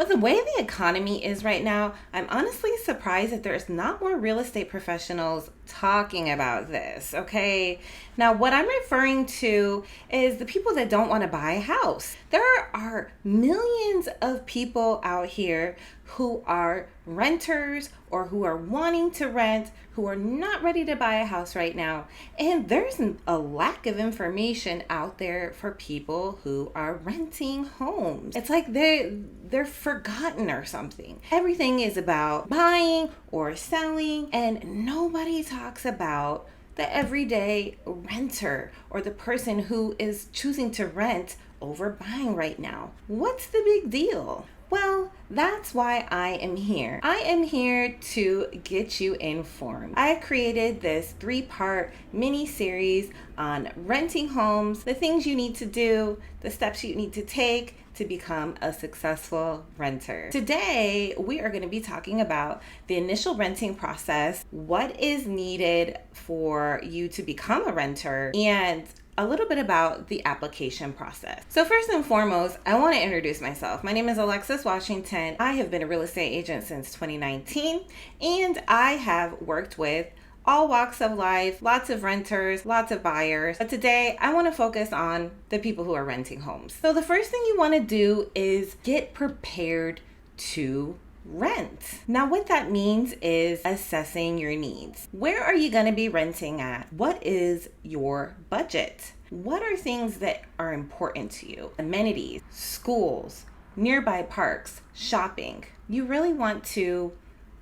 With the way the economy is right now, I'm honestly surprised that there's not more real estate professionals talking about this, okay? Now, what I'm referring to is the people that don't want to buy a house. There are millions of people out here who are renters or who are wanting to rent, who are not ready to buy a house right now. And there's a lack of information out there for people who are renting homes. It's like they're forgotten or something. Everything is about buying or selling, and nobody talks about the everyday renter or the person who is choosing to rent over buying right now. What's the big deal? Well, that's why I am here. I am here to get you informed. I created this 3-part mini series on renting homes, the things you need to do, the steps you need to take to become a successful renter. Today, we are going to be talking about the initial renting process, what is needed for you to become a renter, and a little bit about the application process. So first and foremost, I want to introduce myself. My name is Alexis Washington. I have been a real estate agent since 2019, and I have worked with all walks of life, lots of renters, lots of buyers. But today, I want to focus on the people who are renting homes. So the first thing you want to do is get prepared to rent. Now, what that means is assessing your needs. Where are you going to be renting at? What is your budget? What are things that are important to you? Amenities, schools, nearby parks, shopping. You really want to,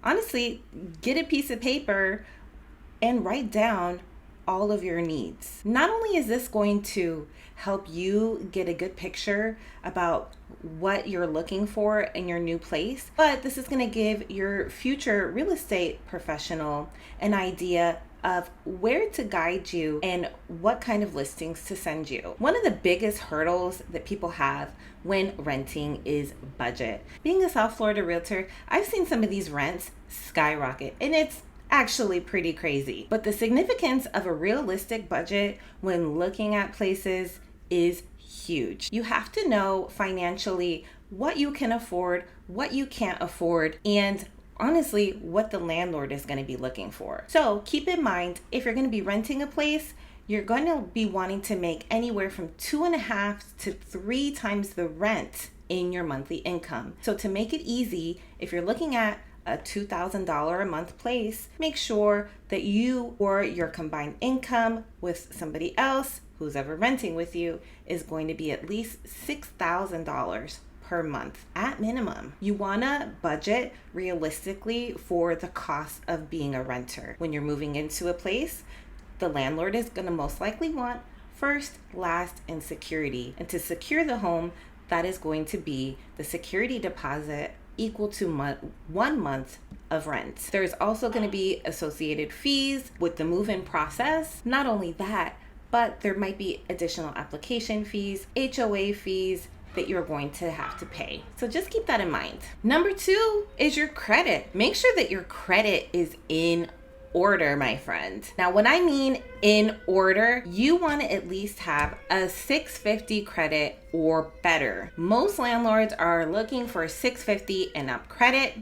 honestly, get a piece of paper and write down all of your needs. Not only is this going to help you get a good picture about what you're looking for in your new place, but this is going to give your future real estate professional an idea of where to guide you and what kind of listings to send you. One of the biggest hurdles that people have when renting is budget. Being a South Florida realtor, I've seen some of these rents skyrocket, and it's actually pretty crazy. But the significance of a realistic budget when looking at places is huge. You have to know financially what you can afford, what you can't afford, and honestly, what the landlord is going to be looking for. So keep in mind, if you're going to be renting a place, you're going to be wanting to make anywhere from 2.5 to 3 times the rent in your monthly income. So to make it easy, if you're looking at a $2,000 a month place, make sure that you or your combined income with somebody else who's ever renting with you is going to be at least $6,000 per month at minimum. You want to budget realistically for the cost of being a renter. When you're moving into a place, the landlord is going to most likely want first, last, and security. And to secure the home, that is going to be the security deposit equal to 1 month of rent. There's also going to be associated fees with the move-in process. Not only that, but there might be additional application fees, HOA fees that you're going to have to pay. So just keep that in mind. Number 2 is your credit. Make sure that your credit is in order, my friend. Now, when I mean in order, you want to at least have a 650 credit or better. Most landlords are looking for 650 and up credit.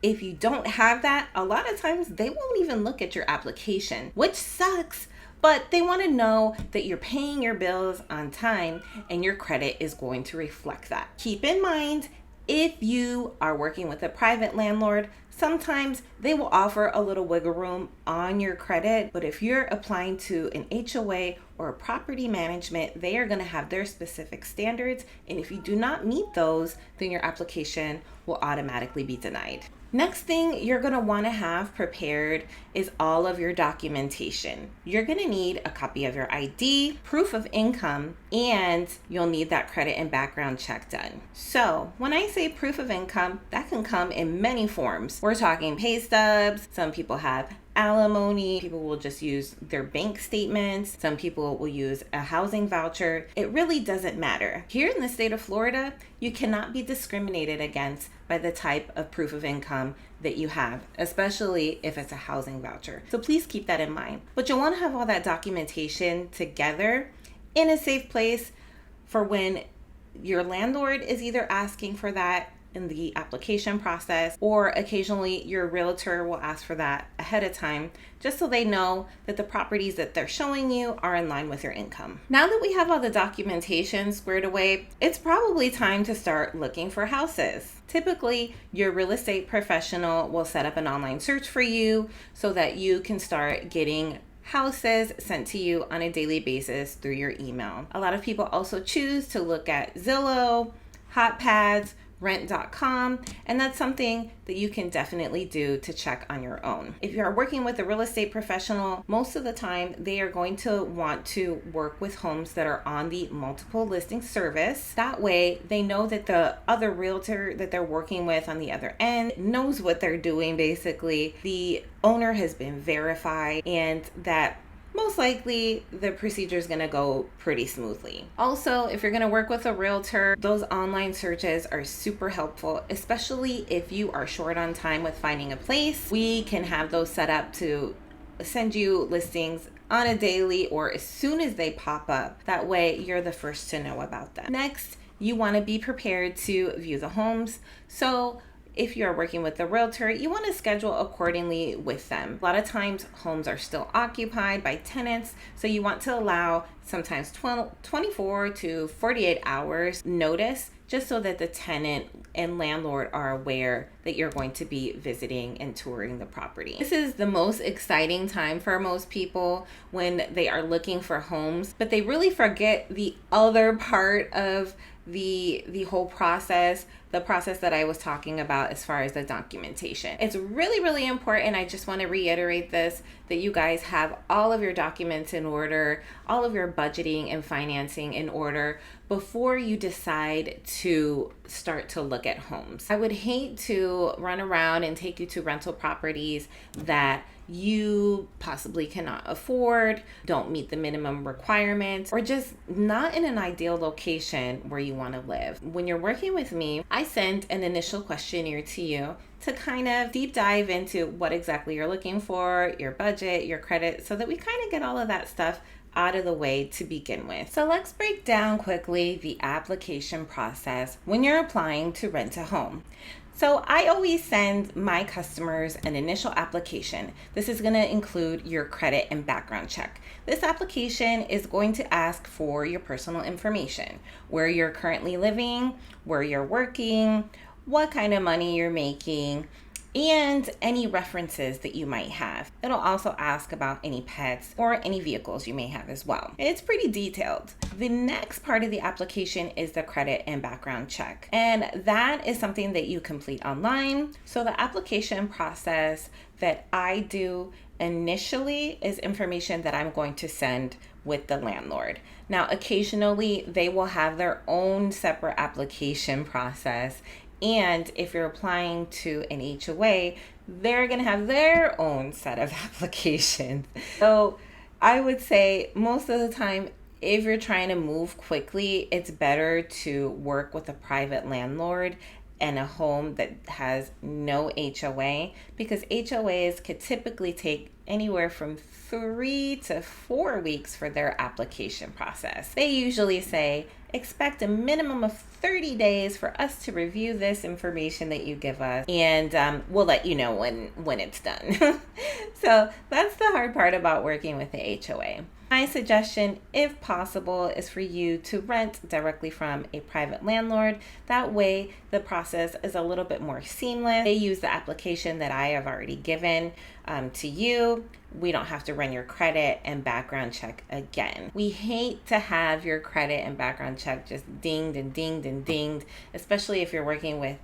If you don't have that, a lot of times they won't even look at your application, which sucks, but they want to know that you're paying your bills on time and your credit is going to reflect that. Keep in mind, if you are working with a private landlord, sometimes they will offer a little wiggle room on your credit, but if you're applying to an HOA or a property management, they are going to have their specific standards, and if you do not meet those, then your application will automatically be denied. Next thing you're going to want to have prepared is all of your documentation. You're going to need a copy of your ID, proof of income, and you'll need that credit and background check done. So when I say proof of income, that can come in many forms. We're talking pay stubs. Some people have alimony. People will just use their bank statements. Some people will use a housing voucher. It really doesn't matter. Here in the state of Florida, you cannot be discriminated against by the type of proof of income that you have, especially if it's a housing voucher. So please keep that in mind. But you'll want to have all that documentation together in a safe place for when your landlord is either asking for that in the application process, or occasionally your realtor will ask for that ahead of time, just so they know that the properties that they're showing you are in line with your income. Now that we have all the documentation squared away, it's probably time to start looking for houses. Typically, your real estate professional will set up an online search for you so that you can start getting houses sent to you on a daily basis through your email. A lot of people also choose to look at Zillow, HotPads, rent.com, and that's something that you can definitely do to check on your own. If you are working with a real estate professional, most of the time they are going to want to work with homes that are on the multiple listing service. That way they know that the other realtor that they're working with on the other end knows what they're doing. Basically, the owner has been verified, and that most likely the procedure is going to go pretty smoothly. Also, if you're going to work with a realtor, those online searches are super helpful, especially if you are short on time with finding a place. We can have those set up to send you listings on a daily or as soon as they pop up. That way you're the first to know about them. Next, you want to be prepared to view the homes. So if you're working with a realtor, you want to schedule accordingly with them. A lot of times homes are still occupied by tenants, so you want to allow sometimes 24 to 48 hours notice, just so that the tenant and landlord are aware that you're going to be visiting and touring the property. This is the most exciting time for most people when they are looking for homes, but they really forget the other part of the whole process, the process that I was talking about as far as the documentation. It's really, really important. I just want to reiterate this, that you guys have all of your documents in order, all of your budgeting and financing in order before you decide to start to look at homes. I would hate to run around and take you to rental properties that you possibly cannot afford, don't meet the minimum requirements, or just not in an ideal location where you want to live. When you're working with me, I send an initial questionnaire to you to kind of deep dive into what exactly you're looking for, your budget, your credit, so that we kind of get all of that stuff out of the way to begin with. So let's break down quickly the application process when you're applying to rent a home. So I always send my customers an initial application. This is going to include your credit and background check. This application is going to ask for your personal information, where you're currently living, where you're working, what kind of money you're making, and any references that you might have. It'll also ask about any pets or any vehicles you may have as well. It's pretty detailed. The next part of the application is the credit and background check, and that is something that you complete online. So the application process that I do initially is information that I'm going to send with the landlord. Now, occasionally they will have their own separate application process. And if you're applying to an HOA, they're going to have their own set of applications. So I would say most of the time, if you're trying to move quickly, it's better to work with a private landlord and a home that has no HOA, because HOAs could typically take anywhere from 3 to 4 weeks for their application process. They usually say, expect a minimum of 30 days for us to review this information that you give us, and we'll let you know when it's done. So that's the hard part about working with the HOA. My suggestion, if possible, is for you to rent directly from a private landlord. That way, the process is a little bit more seamless. They use the application that I have already given to you. We don't have to run your credit and background check again. We hate to have your credit and background check just dinged and dinged and dinged, especially if you're working with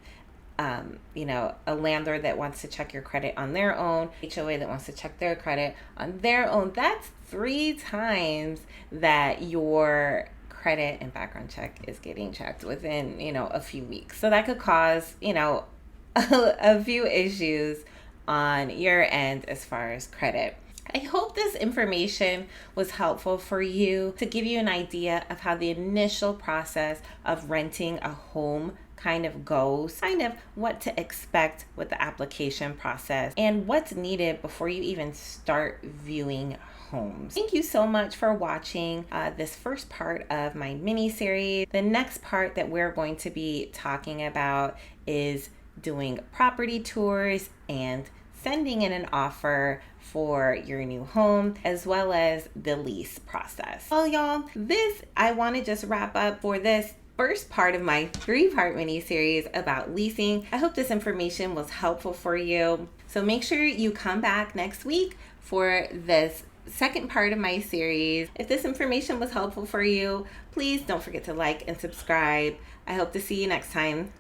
a landlord that wants to check your credit on their own, HOA that wants to check their credit on their own. That's 3 times that your credit and background check is getting checked within, a few weeks. So that could cause, a few issues on your end as far as credit. I hope this information was helpful for you to give you an idea of how the initial process of renting a home kind of goes, kind of what to expect with the application process, and what's needed before you even start viewing homes. Thank you so much for watching this first part of my mini series. The next part that we're going to be talking about is doing property tours and sending in an offer for your new home, as well as the lease process. Well, y'all, I want to just wrap up for this first part of my 3-part mini series about leasing. I hope this information was helpful for you. So make sure you come back next week for this second part of my series. If this information was helpful for you, please don't forget to like and subscribe. I hope to see you next time.